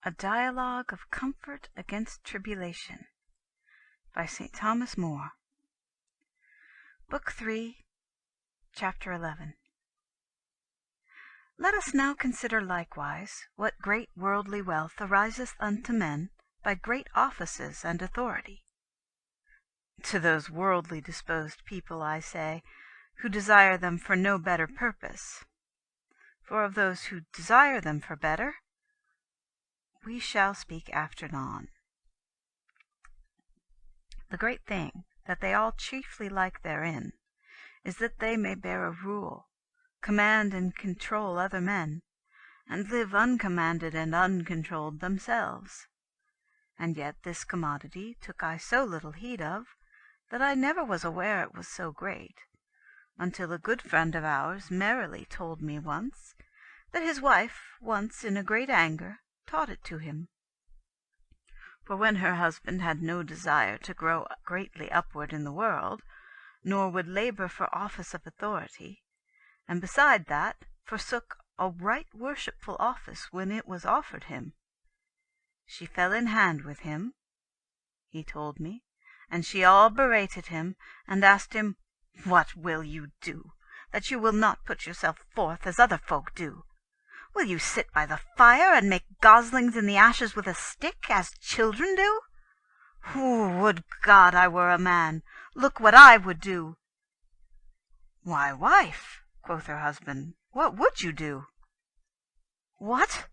A Dialogue of Comfort Against Tribulation by St. Thomas More. Book 3, Chapter 11. Let us now consider likewise what great worldly wealth ariseth unto men by great offices and authority. To those worldly disposed people, I say, who desire them for no better purpose. For of those who desire them for better, we shall speak after anon. The great thing that they all chiefly like therein is that they may bear a rule, command and control other men, and live uncommanded and uncontrolled themselves. And yet this commodity took I so little heed of, that I never was aware it was so great, until a good friend of ours merrily told me once, that his wife once in a great anger taught it to him. For when her husband had no desire to grow greatly upward in the world, nor would labour for office of authority, and beside that forsook a right worshipful office when it was offered him, she fell in hand with him, he told me, and she all berated him, and asked him, "What will you do, that you will not put yourself forth as other folk do? Will you sit by the fire and make goslings in the ashes with a stick, as children do? Would God I were a man! Look what I would do." "Why, wife," quoth her husband, "what would you do?" "What?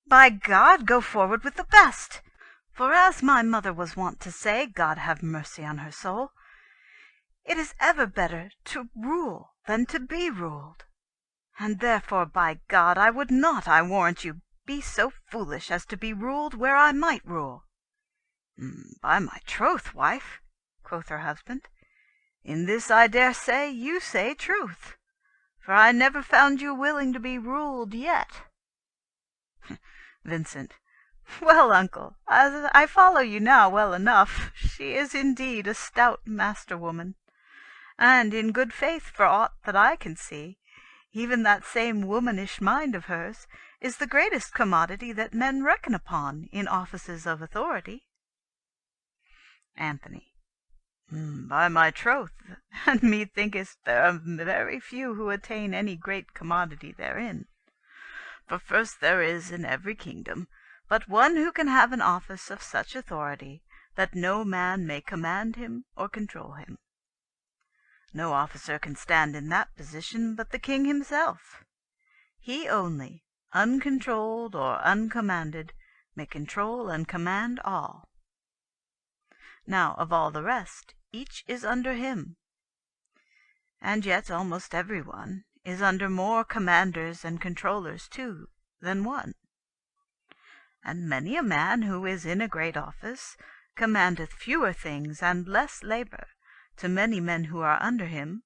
By God, go forward with the best. For as my mother was wont to say, God have mercy on her soul, it is ever better to rule than to be ruled. And therefore, by God, I would not, I warrant you, be so foolish as to be ruled where I might rule." "By my troth, wife," quoth her husband, "in this I dare say you say truth, for I never found you willing to be ruled yet." Vincent. "Well, uncle, as I follow you now well enough, she is indeed a stout master-woman, and in good faith, for aught that I can see, even that same womanish mind of hers is the greatest commodity that men reckon upon in offices of authority." Anthony. "By my troth, and methinketh there are very few who attain any great commodity therein. For first there is in every kingdom but one who can have an office of such authority that no man may command him or control him. No officer can stand in that position but the king himself. He only, uncontrolled or uncommanded, may control and command all. Now of all the rest, each is under him. And yet almost every one is under more commanders and controllers too than one. And many a man who is in a great office commandeth fewer things and less labour to many men who are under him,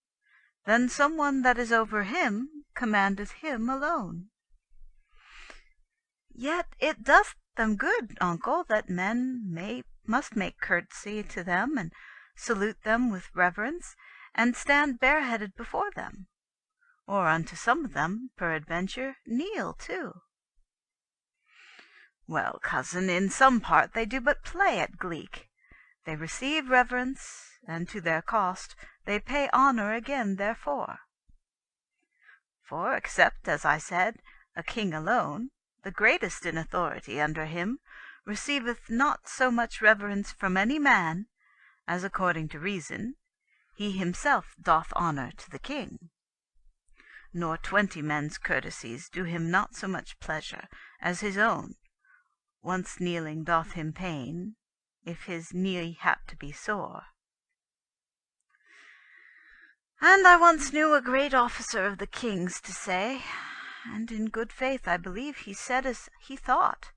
than some one that is over him commandeth him alone. Yet it doth them good, uncle, that men must make courtesy to them, and salute them with reverence, and stand bareheaded before them, or unto some of them, peradventure, kneel too." "Well, cousin, in some part they do but play at gleek. They receive reverence, and to their cost they pay honour again therefore. For except, as I said, a king alone, the greatest in authority under him, receiveth not so much reverence from any man, as according to reason, he himself doth honour to the king. Nor 20 men's courtesies do him not so much pleasure as his own, once kneeling doth him pain, if his knee hap to be sore. And I once knew a great officer of the king's to say, and in good faith I believe he said as he thought,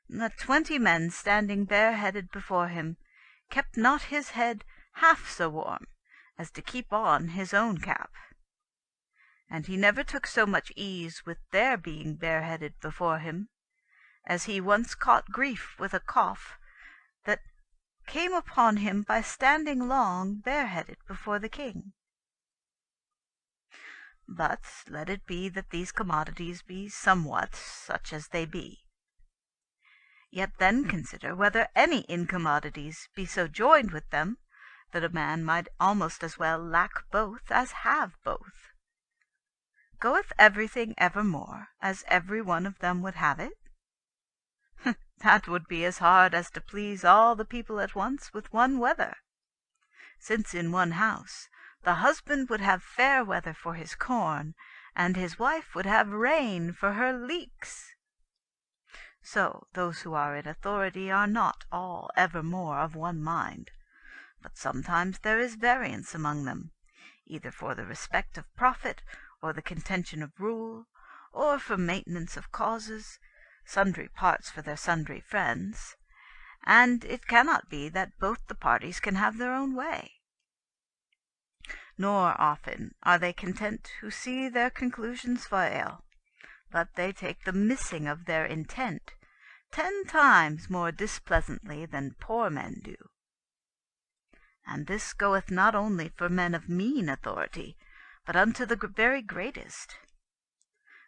that 20 men standing bareheaded before him kept not his head half so warm as to keep on his own cap. And he never took so much ease with their being bareheaded before him, as he once caught grief with a cough that came upon him by standing long bareheaded before the king. But let it be that these commodities be somewhat such as they be. Yet then consider whether any incommodities be so joined with them, that a man might almost as well lack both as have both. Goeth everything evermore, as every one of them would have it? That would be as hard as to please all the people at once with one weather. Since in one house the husband would have fair weather for his corn, and his wife would have rain for her leeks. So those who are in authority are not all evermore of one mind, but sometimes there is variance among them, either for the respect of profit, or the contention of rule, or for maintenance of causes, sundry parts for their sundry friends, and it cannot be that both the parties can have their own way. Nor often are they content who see their conclusions fail, but they take the missing of their intent 10 times more displeasantly than poor men do. And this goeth not only for men of mean authority, but unto the very greatest.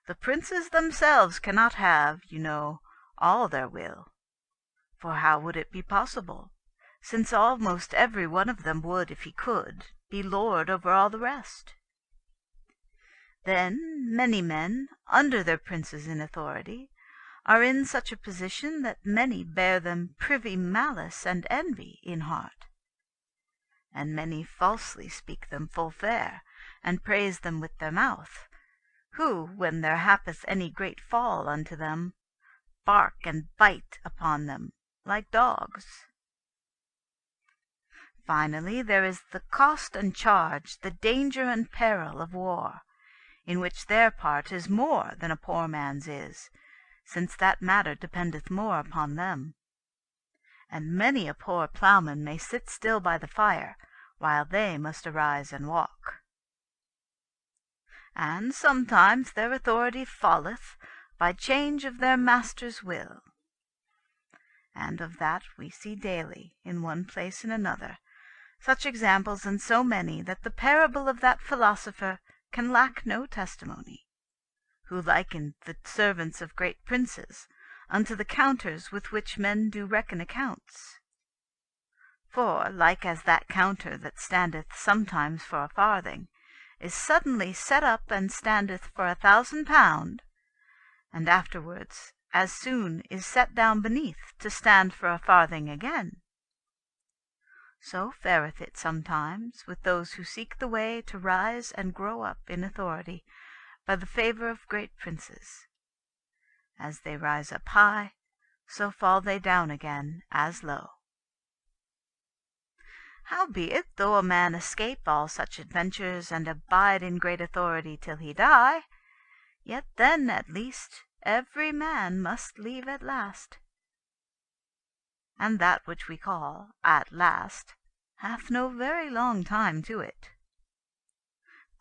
The princes themselves cannot have, you know, all their will. For how would it be possible, since almost every one of them would, if he could, be lord over all the rest? Then many men, under their princes in authority, are in such a position that many bear them privy malice and envy in heart. And many falsely speak them full fair, and praise them with their mouth, who, when there happeth any great fall unto them, bark and bite upon them like dogs. Finally, there is the cost and charge, the danger and peril of war, in which their part is more than a poor man's is, since that matter dependeth more upon them. And many a poor ploughman may sit still by the fire, while they must arise and walk. And sometimes their authority falleth by change of their master's will. And of that we see daily, in one place and another, such examples and so many, that the parable of that philosopher can lack no testimony, who likened the servants of great princes unto the counters with which men do reckon accounts. For, like as that counter that standeth sometimes for a farthing, is suddenly set up and standeth for 1,000 pound, and afterwards as soon is set down beneath to stand for a farthing again, so fareth it sometimes with those who seek the way to rise and grow up in authority by the favour of great princes. As they rise up high, so fall they down again as low. Howbeit, though a man escape all such adventures, and abide in great authority till he die, yet then at least every man must leave at last. And that which we call at last hath no very long time to it.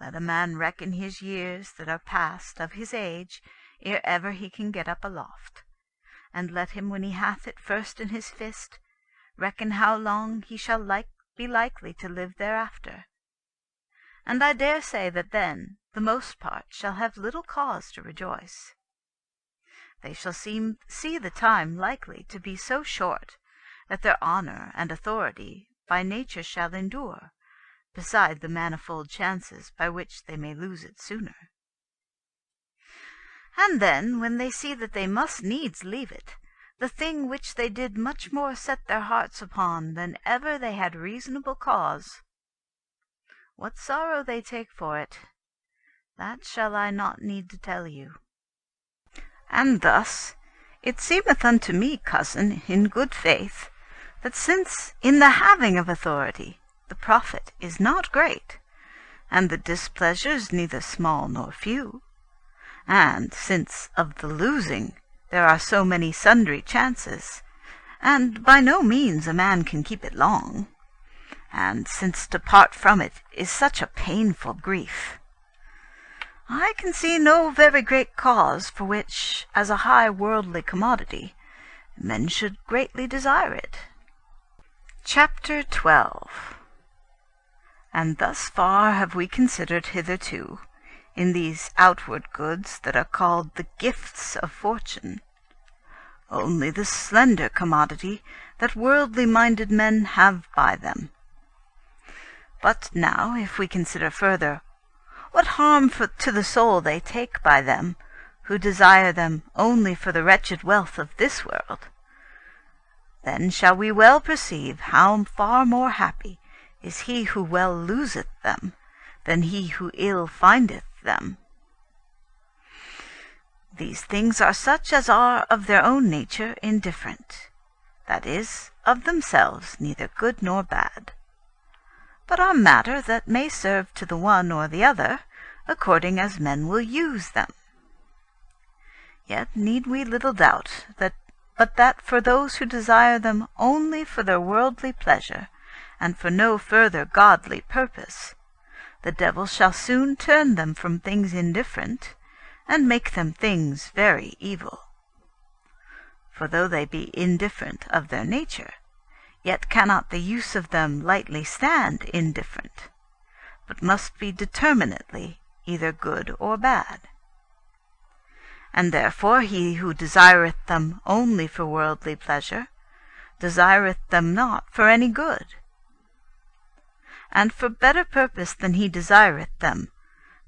Let a man reckon his years that are past of his age ere ever he can get up aloft, and let him, when he hath it first in his fist, reckon how long he shall be likely to live thereafter. And I dare say that then the most part shall have little cause to rejoice. They shall see the time likely to be so short that their honour and authority by nature shall endure, beside the manifold chances by which they may lose it sooner. And then, when they see that they must needs leave it, the thing which they did much more set their hearts upon than ever they had reasonable cause, what sorrow they take for it, that shall I not need to tell you. And thus it seemeth unto me, cousin, in good faith, that since in the having of authority the profit is not great, and the displeasures neither small nor few, and since of the losing there are so many sundry chances, and by no means a man can keep it long, and since to part from it is such a painful grief, I can see no very great cause for which, as a high worldly commodity, men should greatly desire it. Chapter 12. And thus far have we considered hitherto, in these outward goods that are called the gifts of fortune, only the slender commodity that worldly-minded men have by them. But now, if we consider further, what harm to the soul they take by them, who desire them only for the wretched wealth of this world, then shall we well perceive how far more happy is he who well loseth them than he who ill findeth them. These things are such as are of their own nature indifferent, that is, of themselves neither good nor bad, but are matter that may serve to the one or the other, according as men will use them. Yet need we little doubt that for those who desire them only for their worldly pleasure, and for no further godly purpose, the devil shall soon turn them from things indifferent, and make them things very evil. For though they be indifferent of their nature, yet cannot the use of them lightly stand indifferent, but must be determinately either good or bad. And therefore he who desireth them only for worldly pleasure, desireth them not for any good. And for better purpose than he desireth them,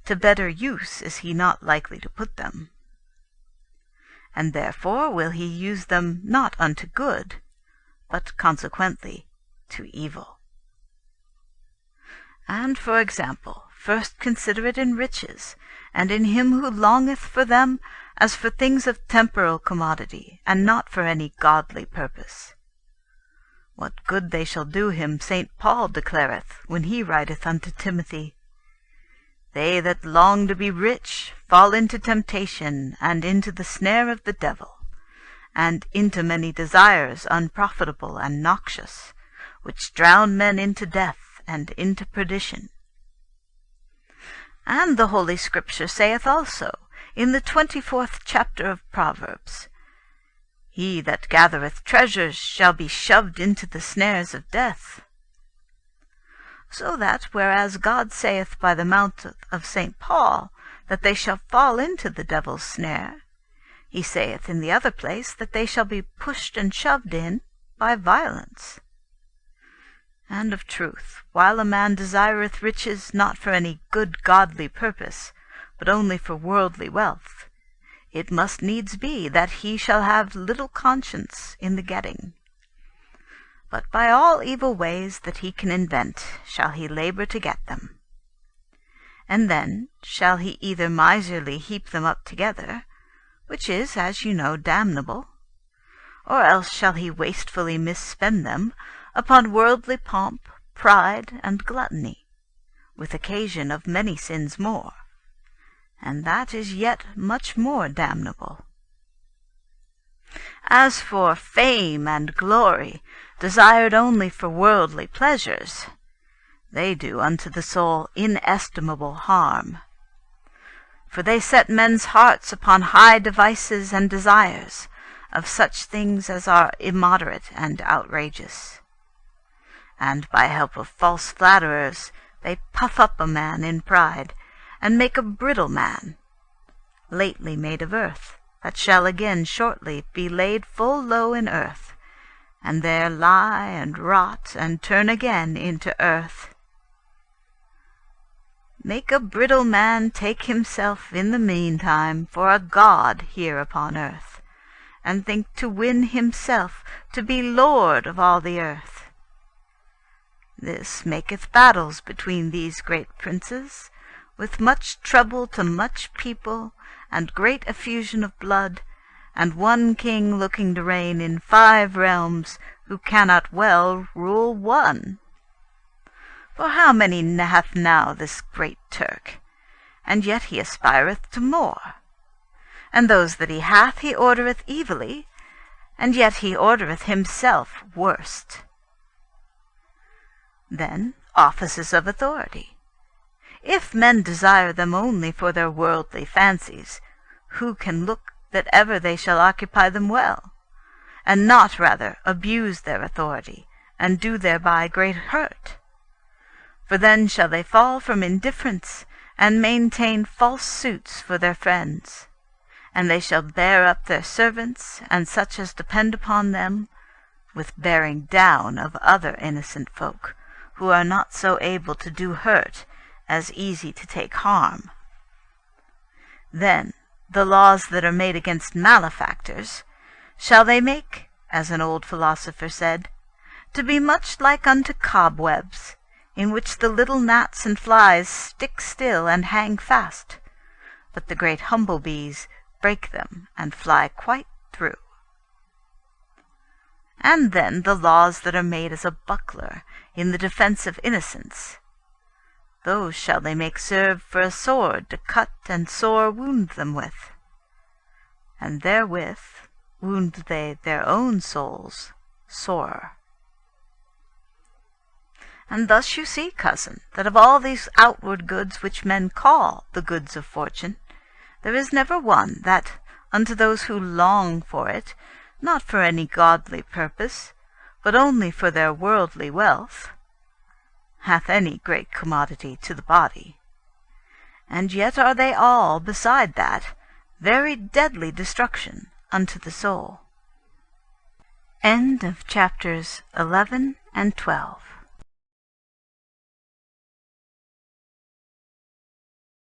to better use is he not likely to put them. And therefore will he use them not unto good, but consequently to evil. And, for example, first consider it in riches, and in him who longeth for them as for things of temporal commodity, and not for any godly purpose. What good they shall do him St. Paul declareth, when he writeth unto Timothy, "They that long to be rich fall into temptation, and into the snare of the devil, and into many desires unprofitable and noxious, which drown men into death and into perdition." And the Holy Scripture saith also, in the 24th chapter of Proverbs, "He that gathereth treasures shall be shoved into the snares of death." So that, whereas God saith by the mouth of St. Paul that they shall fall into the devil's snare, he saith in the other place that they shall be pushed and shoved in by violence. And of truth, while a man desireth riches not for any good godly purpose, but only for worldly wealth, it must needs be that he shall have little conscience in the getting. But by all evil ways that he can invent shall he labour to get them. And then shall he either miserly heap them up together, which is, as you know, damnable, or else shall he wastefully misspend them upon worldly pomp, pride, and gluttony, with occasion of many sins more, and that is yet much more damnable. As for fame and glory, desired only for worldly pleasures, they do unto the soul inestimable harm. For they set men's hearts upon high devices and desires, of such things as are immoderate and outrageous. And by help of false flatterers they puff up a man in pride, and make a brittle man, lately made of earth, that shall again shortly be laid full low in earth, and there lie and rot and turn again into earth. Make a brittle man take himself in the meantime for a god here upon earth, and think to win himself to be lord of all the earth. This maketh battles between these great princes, with much trouble to much people, and great effusion of blood, and one king looking to reign in 5 realms, who cannot well rule 1. For how many hath now this great Turk? And yet he aspireth to more. And those that he hath he ordereth evilly, and yet he ordereth himself worst. Then offices of authority. If men desire them only for their worldly fancies, who can look that ever they shall occupy them well, and not rather abuse their authority, and do thereby great hurt? For then shall they fall from indifference, and maintain false suits for their friends, and they shall bear up their servants, and such as depend upon them, with bearing down of other innocent folk, who are not so able to do hurt as easy to take harm. Then the laws that are made against malefactors shall they make, as an old philosopher said, to be much like unto cobwebs, in which the little gnats and flies stick still and hang fast, but the great humble-bees break them and fly quite through. And then the laws that are made as a buckler in the defence of innocence, those shall they make serve for a sword to cut and sore wound them with, and therewith wound they their own souls sore. And thus you see, cousin, that of all these outward goods which men call the goods of fortune, there is never one that, unto those who long for it, not for any godly purpose, but only for their worldly wealth, hath any great commodity to the body. And yet are they all, beside that, very deadly destruction unto the soul. End of chapters 11 and 12.